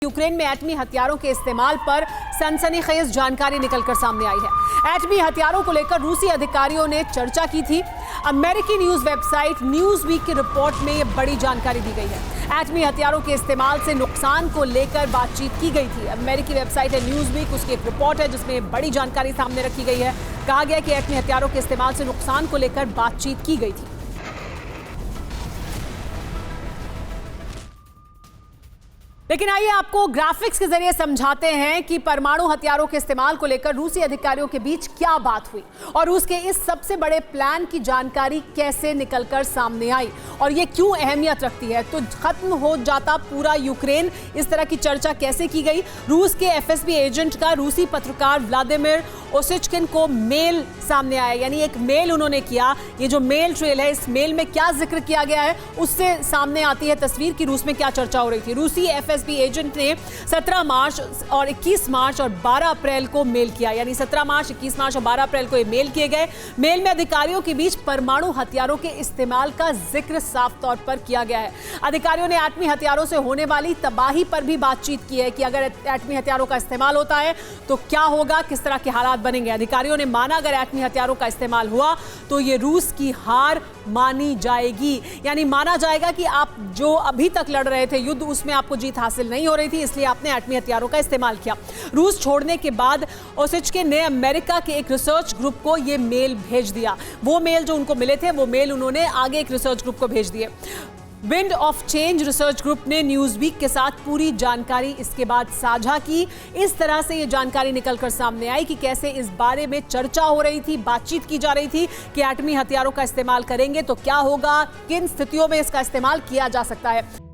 Ukraine में एटमी हथियारों के इस्तेमाल पर सनसनीखेज जानकारी निकलकर सामने आई है। एटमी हथियारों को लेकर रूसी अधिकारियों ने चर्चा की थी। अमेरिकी न्यूज वेबसाइट न्यूज़वीक की रिपोर्ट में यह बड़ी जानकारी दी गई है। एटमी हथियारों के इस्तेमाल से नुकसान को लेकर बातचीत की गई थी। अमेरिकी वेबसाइट है न्यूज़वीक, उसकी एक रिपोर्ट है जिसमें बड़ी जानकारी सामने रखी गई है। कहा गया कि एटमी हथियारों के इस्तेमाल से नुकसान को लेकर बातचीत की गई थी। लेकिन आइए आपको ग्राफिक्स के जरिए समझाते हैं कि परमाणु हथियारों के इस्तेमाल को लेकर रूसी अधिकारियों के बीच क्या बात हुई और रूस के इस सबसे बड़े प्लान की जानकारी कैसे निकलकर सामने आई और ये क्यों अहमियत रखती है। तो खत्म हो जाता पूरा यूक्रेन, इस तरह की चर्चा कैसे की गई। रूस के एफएसबी एजेंट का रूसी पत्रकार व्लादिमीर ओसिचकिन को मेल सामने आया, यानी एक मेल उन्होंने किया। ये जो मेल ट्रेल है, इस मेल में क्या जिक्र किया गया है उससे सामने आती है तस्वीर कि रूस में क्या चर्चा हो रही थी। रूसी एफएसबी एजेंट ने 17 मार्च और 21 मार्च और 12 अप्रैल को मेल किया, यानी 17 मार्च, 21 मार्च और 12 अप्रैल को ये मेल किए गए। मेल में अधिकारियों के बीच परमाणु हथियारों के इस्तेमाल का जिक्र साफ तौर पर किया गया है। अधिकारियों ने एटमी हथियारों से होने वाली तबाही पर भी बातचीत की है कि अगर एटमी हथियारों का इस्तेमाल होता है तो क्या होगा, किस तरह के हालात बनेंगे। अधिकारियों ने माना अगर एटमी हथियारों का इस्तेमाल हुआ तो ये रूस की हार मानी जाएगी, यानी माना जाएगा कि आप जो अभी तक लड़ रहे थे युद्ध, उसमें आपको जीत हासिल नहीं हो रही थी, इसलिए आपने एटमी हथियारों का इस्तेमाल किया। रूस छोड़ने के बाद ओसिचकिन ने अमेरिका के एक रिसर्च ग्रुप को यह मेल भेज दिया। वो मेल जो उनको मिले थे वो मेल उन्होंने आगे एक रिसर्च ग्रुप को भेज दिए। Wind of change research group ने न्यूज़वीक के साथ पूरी जानकारी इसके बाद साझा की। इस तरह से ये जानकारी निकलकर सामने आई कि कैसे इस बारे में चर्चा हो रही थी, बातचीत की जा रही थी कि एटमी हथियारों का इस्तेमाल करेंगे तो क्या होगा, किन स्थितियों में इसका इस्तेमाल किया जा सकता है।